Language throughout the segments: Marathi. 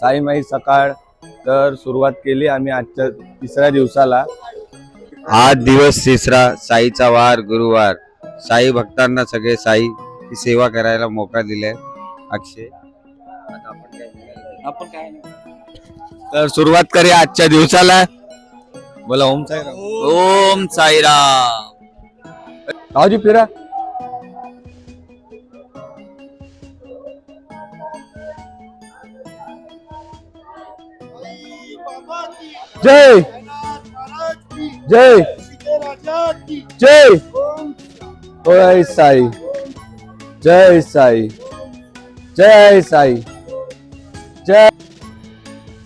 साई माई सकाळ. तर सुरुवात केली आम्ही आजच्या तिसऱ्या दिवसाला. आज दिवस तिसरा, साईचा वार गुरुवार. साई भक्तांना सगळे साई ची सेवा करायला मोका दिलाय अक्षय. आपण काय तर सुरुवात करूया आजच्या दिवसाला. बोला ओम साईराम. ओम साईराम. रावजी फिरा. जय जय जय जय साई जय साई जय साई जय.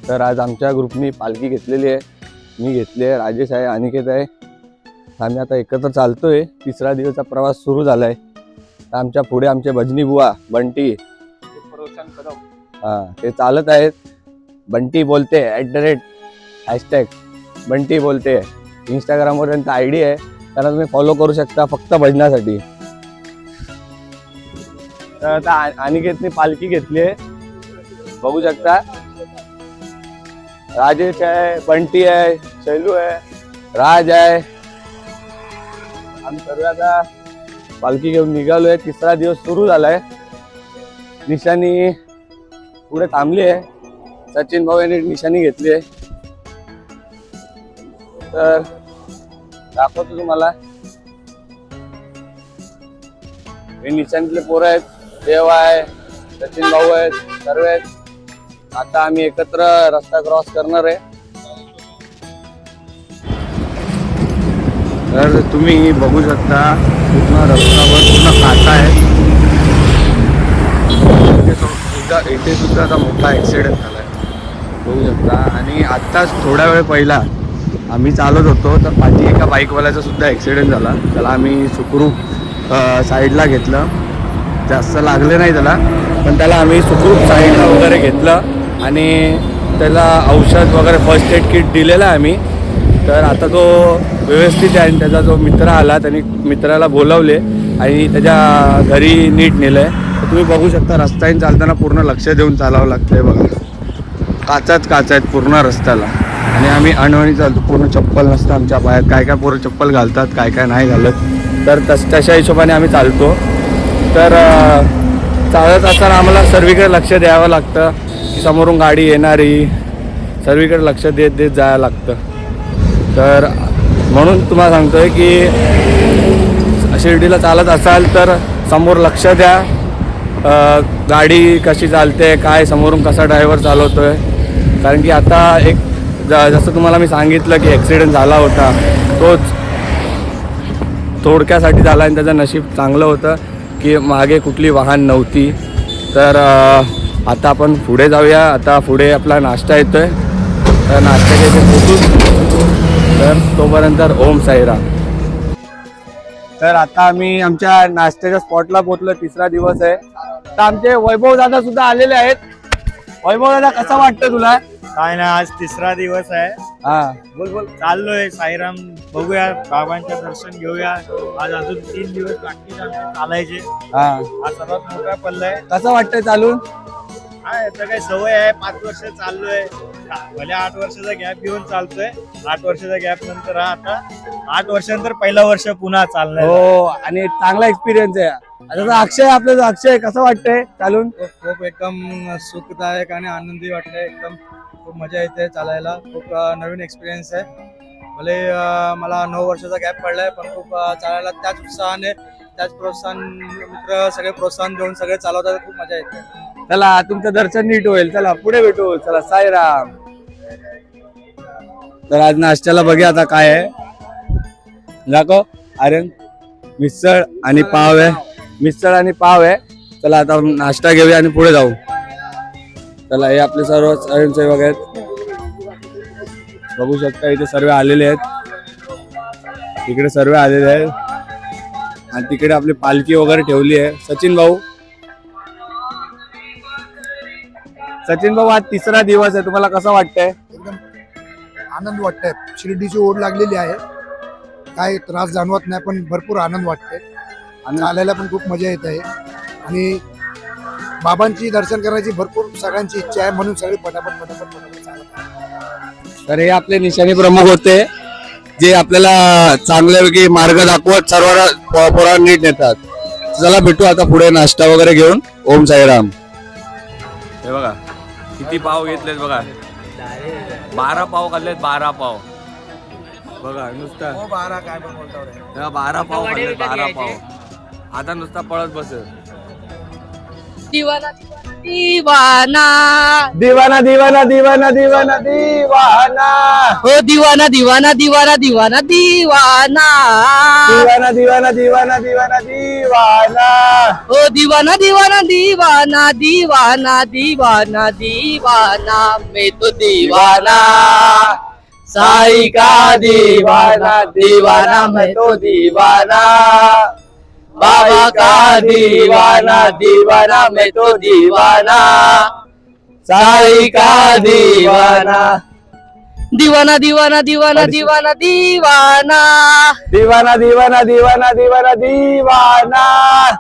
तर आज आमच्या ग्रुपनी पालखी घेतलेली आहे. मी घेतली आहे, राजेश आहे, अनिकेत आहे. आम्ही आता एकत्र चालतोय. तिसरा दिवसचा प्रवास सुरू झालाय. आमच्या पुढे आमचे भजनी बुवा बंटी ते चालत आहेत. बंटी बोलते @ बंटी बोलते. इंस्टाग्रामवर त्यांचा ID आहे, त्यांना तुम्ही फॉलो करू शकता फक्त भजनासाठी. तर आता अनिकेतने पालखी घेतली आहे, बघू शकता. राजेश आहे, बंटी आहे, शैलू आहे, राज आहे. आम्ही सर्व आता पालखी घेऊन निघालोय. तिसरा दिवस सुरू झालाय. निशाणी पुढे थांबली आहे. सचिन भाऊ यांनी निशाणी घेतली आहे. तर दाखवतो तुम्हाला. हे निशाणीतले पोरं आहेत. देव आहे, सचिन भाऊ आहेत, सर्व आहेत. आता आम्ही एकत्र रस्ता क्रॉस करणार आहे. तर तुम्ही बघू शकता पूर्ण रस्त्यावर पूर्ण काटा आहे. इथे सुद्धा आता मोठा ॲक्सिडेंट झालाय, बघू शकता. आणि आत्ताच थोड्या वेळ पहिला आम्ही चालत होतो तर पाठी एका बाईकवाल्याचा सुद्धा ॲक्सिडेंट झाला. त्याला आम्ही सुखरूप साईडला घेतलं. जास्त लागले नाही त्याला, पण त्याला आम्ही सुखरूप साईडला वगैरे घेतलं आणि त्याला औषध वगैरे फर्स्ट एड किट दिलेलं आहे आम्ही. तर आता तो व्यवस्थित आहे. आणि त्याचा जो मित्र आला त्याने मित्राला बोलावले आणि त्याच्या घरी नीट नेलं आहे. तर तुम्ही बघू शकता रस्त्याने चालताना पूर्ण लक्ष देऊन चालावं लागतं आहे. बघा काच आहेत पूर्ण रस्त्याला. आणि आम्ही अनवणी चालतो, पूर्ण चप्पल नसतं आमच्या पायात. काय काय पोरं चप्पल घालतात, काय काय नाही घालत. तर तशा हिशोबाने आम्ही चालतो. तर चालत असताना आम्हाला सर्वीकडे लक्ष द्यावं लागतं की समोरून गाडी येणारी, सर्वीकडे लक्ष देत देत जायला लागतं. तर म्हणून तुम्हाला सांगतोय की शिर्डीला चालत असाल तर समोर लक्ष द्या. गाडी कशी चालते, काय समोरून कसा ड्रायव्हर चालवतोय. कारण की आता एक जसं तुम्हाला मी सांगितलं की ॲक्सिडेंट झाला होता, तोच थोडक्यासाठी झाला आणि त्याचं नशीब चांगलं होतं की मागे कुठली वाहन नव्हती. तर आता आपण पुढे जाऊया. आता पुढे आपला नाश्ता येतोय, तर नाश्त्याच्या इथे पोचू. तर तोपर्यंत ओम साईराम. तर आता आम्ही आमच्या नाश्त्याच्या स्पॉटला पोहोचलो. तिसरा दिवस आहे. तर आमचे वैभव दादा सुद्धा आलेले आहेत. वैभव दादा कसं वाटतं तुला? काय ना, आज तिसरा दिवस आहे. हा बोल बोल. चाललोय साईराम, बघूया बाबांचे दर्शन घेऊया. आज अजून 3 दिवस बाकी चालायचे. हा हा सर्वात मोठा पल्ला आहे. कसं वाटतंय चालून? काय आता काय सवय आहे. 5 वर्ष चाललोय. भले 8 वर्षाचा गॅप घेऊन चालतोय. 8 वर्षाचा गॅप नंतर आता 8 वर्षानंतर पहिला वर्ष पुन्हा चालणार. हो, आणि चांगला एक्सपिरियन्स आहे. आता अक्षय, आपलं अक्षय कसं वाटतंय चालून? खूप एकदम सुखदायक आणि आनंदी वाटतंय. एकदम खूप मजा येते चालायला. खूप नवीन एक्सपिरियन्स आहे. भले मला 9 वर्षाचा गॅप पडलाय, पण खूप चालायला त्याच उत्साहाने, त्याच प्रोत्साहन, मित्र सगळे प्रोत्साहन देऊन सगळे चालवतात. खूप मजा येते. चला, तुमचं दर्शन नीट होईल. चला पुढे भेटू. चला साईराम. तर आज नाश्त्याला बघूया आता काय आहे. दाखव. आर्यन मिसळ आणि पाव आहे. मिसळ आणि पाव आहे. चला आता नाश्ता घेऊया आणि पुढे जाऊ. चला, हे आपले सर्व स्वयंसेवक आहेत, बघू शकता. इथे सर्व आलेले आहेत. तिकडे सर्व आलेले आहेत. आणि तिकडे आपली पालखी वगैरे ठेवली आहे. सचिन भाऊ आज तिसरा दिवस आहे. तुम्हाला कसं वाटतंय? एकदम आनंद वाटतंय. शिर्डीची ओढ लागलेली आहे. काय त्रास जाणवत नाही, पण भरपूर आनंद वाटतंय. चालायला पण खूप मजा येत आहे. आणि बाबांची दर्शन करण्याची भरपूर सगळ्यांची इच्छा आहे, म्हणून सगळे पटापट चालत आहे. तर हे आपले निशाणी प्रमुख होते जे आपल्याला चांगल्यापैकी मार्ग दाखवत सर्वांना पोरा नीट नेतात. चला भेटू आता पुढे नाश्ता वगैरे घेऊन. ओम साईराम. हे बघा किती पाव घेतलेत बघा, 12 पाव खाल्लेत, 12 पाव बघा नुसता. 12 काय पण बोलतो रे. 12 पाव खाल्लेत, 12 पाव. आता नुसता पळत बसेल. दीवाना दीवाना दिवाना दिवाना दिवाना दिवाना दिवाना हो दीवाना दीवाना दीवाना दीवाना दीवाना दिवाना दिवाना दिवाना दिवाना दिवाना हो दीवाना दीवाना दीवाना दीवाना दीवाना दीवाना मैं तो दीवाना साई का दीवाना दीवाना मैं तो दीवाना बाबा का दीवाना दीवाना मैं तो दीवाना साई का दीवाना दीवाना दीवाना दीवाना दीवाना दीवाना दिवाना दिवाना दिवाना दिवाना दिवाना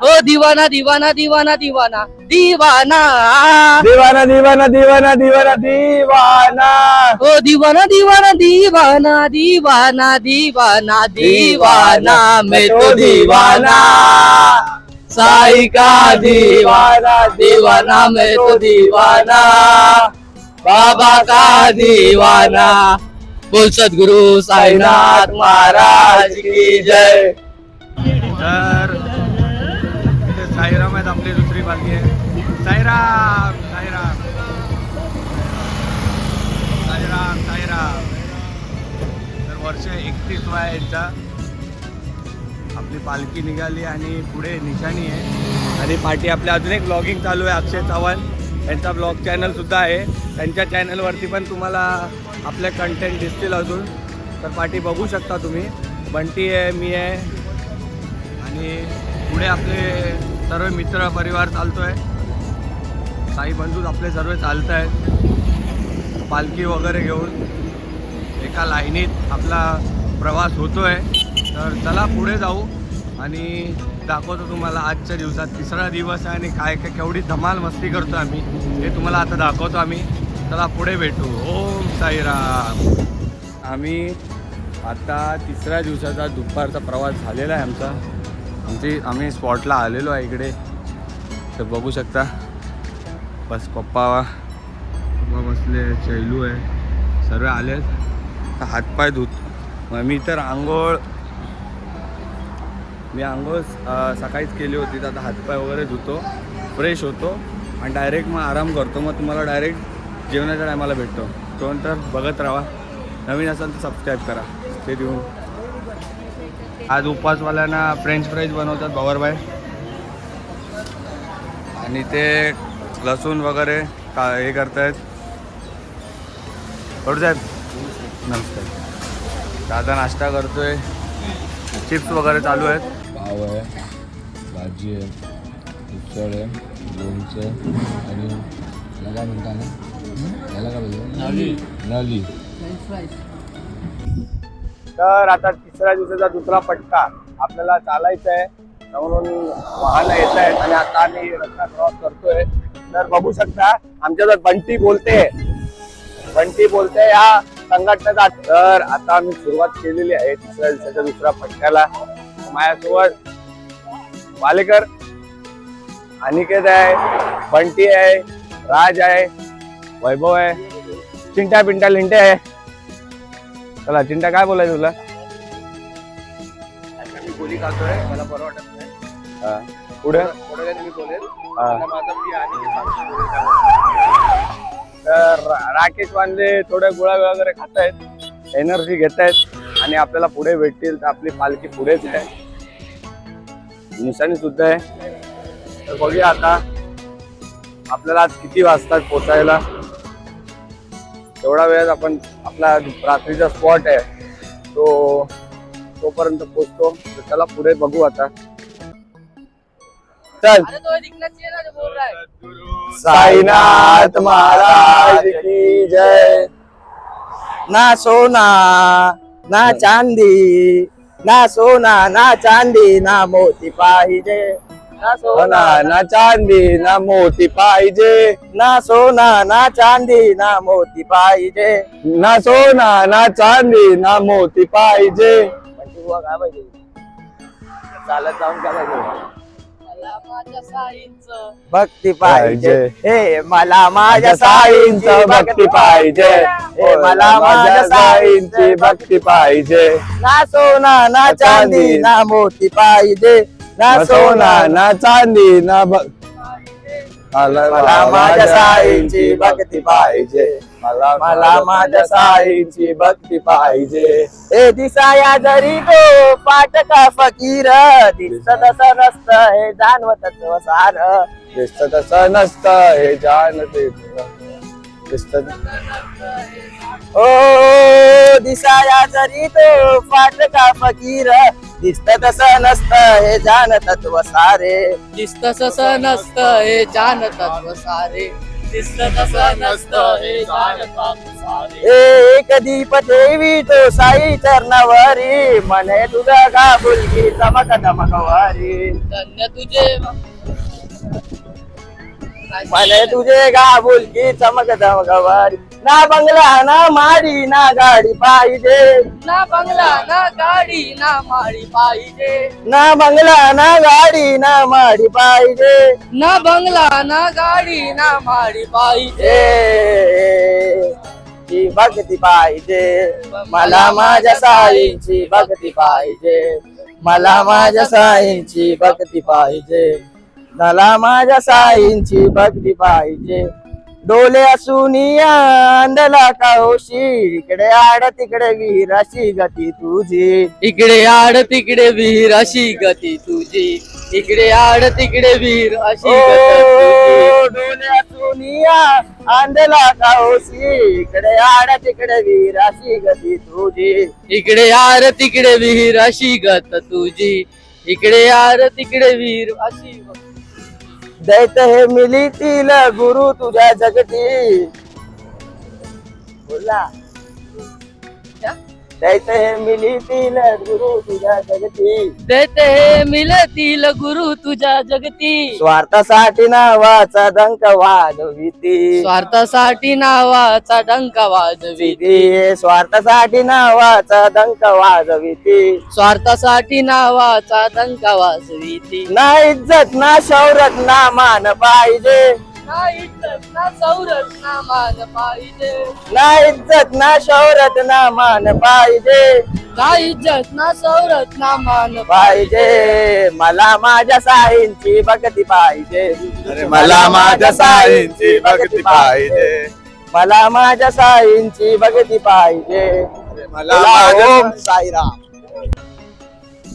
ओ दीवाना दीवाना दीवाना दीवाना दीवाना दिवाना दिवाना दिवाना दिवाना दीवाना ओ दीवाना दीवाना दीवाना दीवाना दीवाना दीवाना मैं तो दीवाना साई का दीवाना दीवाना मैं तो दीवाना बाबा का दीवाना बोल सद्गुरु साईनाथ महाराज की जय. तर इथे साईराम आहेत, आपली दुसरी पालखी आहे. साईराम साईराम साईराम साईराम. तर वर्ष 31 आहे यांचा. आपली पालखी निघाली आणि पुढे निशाणी आहे आणि पाठी आपल्या अजून एक ब्लॉगिंग चालू आहे. अक्षय चव्हाण यांचा ब्लॉग चॅनल सुद्धा आहे. त्यांच्या चॅनलवरती पण तुम्हाला आपले कंटेंट दिसतील अजून. तर पाठी बघू शकता तुम्ही. बंटी आहे, मी आहे आणि पुढे आपले सर्व मित्र परिवार चालतोय. साई बंधूच आपले सर्व चालत आहेत पालखी वगैरे घेऊन. एका लाईनीत आपला प्रवास होतोय. तर चला पुढे जाऊ आणि दाखवतो तुम्हाला आजच्या दिवसात. तिसरा दिवस आहे आणि काय काय केवढी धमाल मस्ती करतो आम्ही हे तुम्हाला आता दाखवतो आम्ही. चला पुढे भेटू. ओम साईराम. आम्ही आता तिसऱ्या दिवसाचा दुपारचा प्रवास झालेला आहे आमचा. आम्ही स्पॉटला आलेलो आहे इकडे. तर बघू शकता बस पप्पा बसले, चैलू आहे, सर्व आलेत. हातपाय धुत मी तर मी आंघोळ सकाळीच केली होती. तर आता हातपाय वगैरे धुतो, फ्रेश होतो आणि डायरेक्ट मग आराम करतो. मग तुम्हाला डायरेक्ट जेवणाच्या टायमाला भेटतो. तो नंतर बघत राहा. नवीन असाल तर सबस्क्राईब करा. ते देऊन आज उपवासवाल्यांना फ्रेंच फ्राईज बनवतात भवरबाई आणि ते लसूण वगैरे हे करतायत. साहेब नमस्कार. दादा नाश्ता करतोय, चिप्स वगैरे चालू आहेत. पाव आहे, भाजी आहे, उसळ आहे, लोणचं आणि याला काय म्हणता ना, याला काय बोलतो नली. तर आता तिसऱ्या दिवसाचा दुसरा पट्टा आपल्याला चालायचा आहे. म्हणून वाहनं येत आहेत आणि आता आम्ही रस्ता क्रॉस करतोय. तर बघू शकता आमच्यासोबत बंटी बोलते या संघटनेचा. तर आता आम्ही सुरुवात केलेली आहे तिसऱ्या दिवसाच्या दुसऱ्या पट्ट्याला. माझ्यासोबत वालेकर, अनिकेत आहे, बंटी आहे, राज आहे, वैभव आहे, चिंट्या पिंट्या लिंटे आहे. चला चिंट्या काय बोलायचं तुला? मी गोळी खातोय, मला बरं वाटत नाही. पुढे मी बोलेल. तर राकेश वांदे थोडे गोळा वगैरे खात आहेत, एनर्जी घेत आहेत आणि आपल्याला पुढे भेटतील. तर आपली पालखी पुढेच आहे, निशाणी सुद्धा आहे. तर बघूया आता आपल्याला आज किती वाजतात पोचायला. तेवढा वेळात आपण आपला रात्रीचा स्पॉट आहे तोपर्यंत पोचतो. तर चला पुढे बघू आता. चल. अरे तो दिखना चाहिए ना जो बोल रहा है. साईनाथ महाराज की जय. ना सोना ना चांदी, ना सोना ना चांदी ना मोती पाहिजे. ना सोना ना चांदी ना मोती पाहिजे, ना सोना ना चांदी ना मोती पाहिजे. ना सोना ना चांदी ना मोती पाहिजे. काय पाहिजे चालत जाऊन काय पाहिजे माझ्या साईंचं भक्ती पाहिजे. हे मला माझ्या साईंची भक्ती पाहिजे. हे मला माझ्या साईंची भक्ती पाहिजे. ना सोना ना चांदी ना मोती पाहिजे. ना सोना ना चांदी ना मला माझ्या साईंची भक्ती पाहिजे. मला माझ्या साईंची भक्ती पाहिजे. हे दिसाया जरी तो पाटका फकीर, दिसत तसं नसतं हे जाणवत सार. दिसत तसं नसतं हे जानते दिसत. ओ दिसाया जरी तो फाटका फकीर, दिसत तसं नसतं हे जाणत सारे. दिसत तसं नसतं हे जाणत सारे. दिसत तसं नसतं हे जाणत सारे. एक दीप देवी तो साई चरणावरी, म्हणे तुझा गाबुलकी चमक चमकवारी. धन्य तुझे म्हणे तुझे गाबुलकी चमक चमकवारी. ना बंगला ना माडी ना गाडी पाहिजे. ना बंगला ना गाडी ना माडी पाहिजे. ना बंगला ना गाडी ना माडी पाहिजे. ना बंगला ना गाडी ना माडी पाहिजे. ची भक्ती पाहिजे. मला माझ्या साईंची भक्ती पाहिजे. मला माझ्या साईंची भक्ती पाहिजे. मला माझ्या साईंची भक्ती पाहिजे. डोले असूनिया अंधला का होशी, इकडे आड तिकडे विहीर अशी गती तुझी. इकडे आड तिकडे विहीर अशी गती तुझी. इकडे आड तिकडे विहीर अशी डोले असूनिया अंधला का होशी, इकडे आड तिकडे विहीर अशी गती तुझी. इकडे आड तिकडे विहीर अशी गत तुझी. इकडे आड तिकडे विहीर अशी. दैत्य हे मिलीतील गुरु तुझ्या जगती. बोला दैत्य हे मिलीतील गुरु तुझ्या जगती. दैत्य हे मिलतील गुरु तुझ्या जगती. स्वार्थासाठी नावाचा डंक वाजविती. स्वार्थासाठी नावाचा डंक वाजविती. स्वार्थासाठी नावाचा डंक वाजविती. स्वार्थासाठी नावाचा डंक वाजविती. ना इज्जत ना शौरत ना मान पाहिजे. ना इज्जत ना शौरत ना मान पाहिजे. ना इज्जत ना शौरत ना मान पाहिजे. ना इज्जत ना शौरत ना मान पाहिजे. मला माझ्या साईंची भक्ती पाहिजे. मला माझ्या साईंची भक्ती पाहिजे. मला माझ्या साईंची भक्ती पाहिजे. मला ओम साईराम.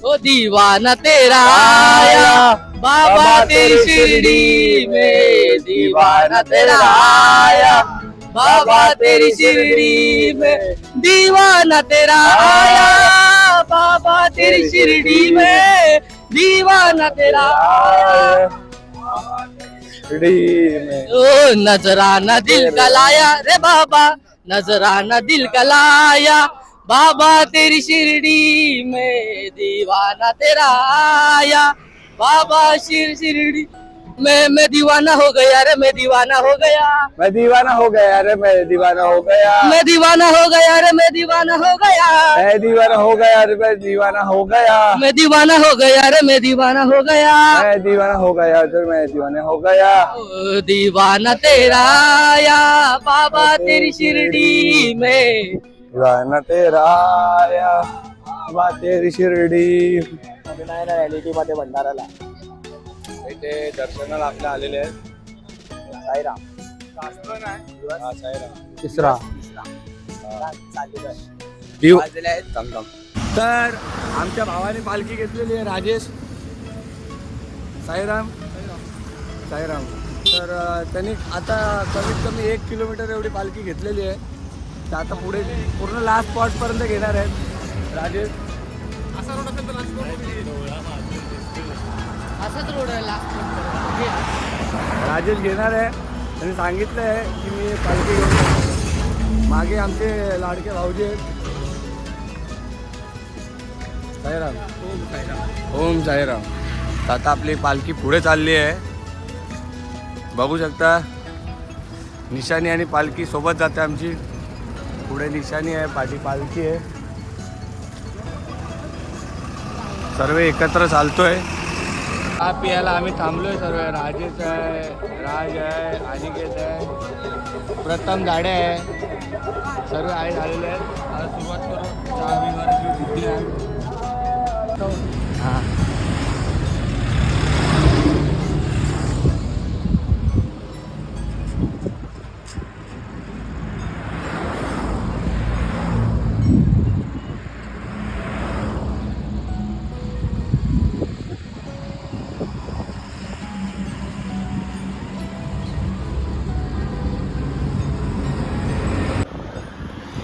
ओ दीवाना तेरा आया, बाबा तेरी शिरडी में. दीवाना तेरा आया, बाबा तेरी शिरडी में. दीवाना तेरा आया, बाबा तेरी शिरडी में. दीवाना तेरा आया. ओ नजराना दिल का लाया रे बाबा, नजराना दिल का लाया. बाबा तेरी शिरडी में दीवाना तेरा आया. बाबा शिरडी मैं दीवाना हो गया रे. मैं दीवाना हो गया. मैं दीवाना हो गया रे. मैं दीवाना हो गया. मैं दीवाना हो गया रे. मैं दीवाना हो गया. मैं दीवाना हो गया रे. मैं दीवाना हो गया. मैं दीवाना हो गया रे. मैं दीवाना हो गया. मैं दीवाना हो गया रे. मैं दीवाना हो गया. ओ दीवाना तेरा आया, बाबा तेरी शिरडी में. दीवाना तेरा आया, बाबा तेरी शिरडी. रॅलिटी मध्ये भंडाराला इथे दर्शनाला आपल्या आलेले आहेत. साईराम. हा, साईराम. तिसरा दिव. तर आमच्या भावाने पालखी घेतलेली आहे. राजेश साईराम. साईराम. तर त्यांनी आता कमीत कमी 1 किलोमीटर एवढी पालखी घेतलेली आहे. तर आता पुढे पूर्ण लास्ट स्पॉट पर्यंत घेणार आहेत राजेश. असाच रोड आहे राजेश घेणार आहे. त्यांनी सांगितलं आहे की मी पालखी घेऊन जातो. मागे आमचे लाडके भाऊजी आहेत. साईराम. ओम साईराम. तर आता आपली पालखी पुढे चालली आहे, बघू शकता. निशाणी आणि पालखी सोबत जाते आमची. पुढे निशाणी आहे, पाठी पालखी आहे, सर्व एकत्र चालतोय. चहा पियाला आम्ही थांबलोय सर्व. राजेश आहे, राज आहे, अनिकेत आहे, प्रथम झाडे आहे, सर्व आहे झालेले आहेत. आता सुरुवात करू चहा पिण्याची. हां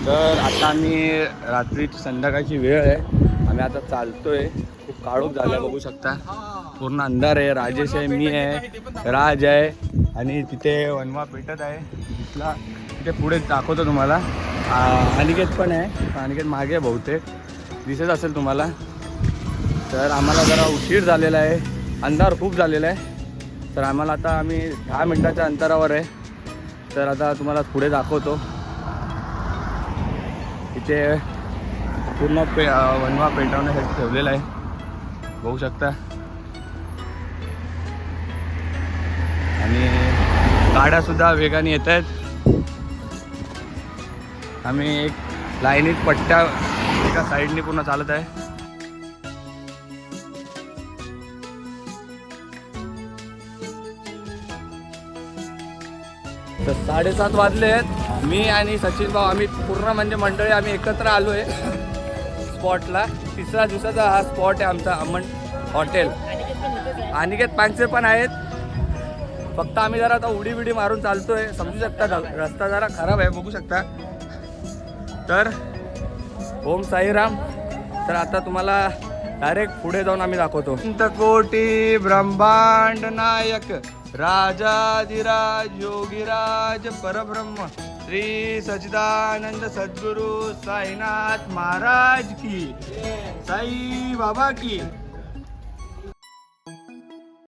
तर आता आम्ही रात्रीची संध्याकाळची वेळ आहे, आम्ही आता चालतोय. खूप काळोख झाला बघू शकता, पूर्ण अंधार आहे. राजेश आहे, मी आहे, राज आहे आणि तिथे वनवा पेटत आहे दिसला. तिथे पुढे दाखवतो तुम्हाला. अनिकेत पण आहे, अनिकेत मागे आहे बहुतेक, दिसत असेल तुम्हाला. तर आम्हाला जरा उशीर झालेला आहे, अंधार खूप झालेला आहे. तर आम्हाला आता आम्ही 10 मिनिटाच्या अंतरावर आहे. तर आता तुम्हाला पुढे दाखवतो. इथे पूर्ण वनवा पेटवण्यासाठी ठेवलेला आहे, बघू शकता. आणि गाड्यासुद्धा वेगाने येत आहेत. आम्ही एक लाईनीत पट्ट्या एका साईडने पूर्ण चालत आहे. तर 7:30 वाजले आहेत. मी आणि सचिन भाऊ आम्ही पूर्ण म्हणजे मंडळी आम्ही एकत्र आलो आहे स्पॉटला. 3रा दिवसाचा हा स्पॉट आहे आमचा, अमन हॉटेल. अनिकेत पांगसे पण आहेत. फक्त आम्ही जरा आता उडी बिडी मारून चालतोय, समजू शकता. रस्ता जरा खराब आहे, बघू शकता. तर ओम साईराम. तर आता तुम्हाला डायरेक्ट पुढे जाऊन आम्ही दाखवतो. कोटी ब्रह्मांड नायक राजाधिराज योगीराज परब्रह्म श्री सच्चिदानंद सद्गुरु साईनाथ महाराज की, साई बाबा की.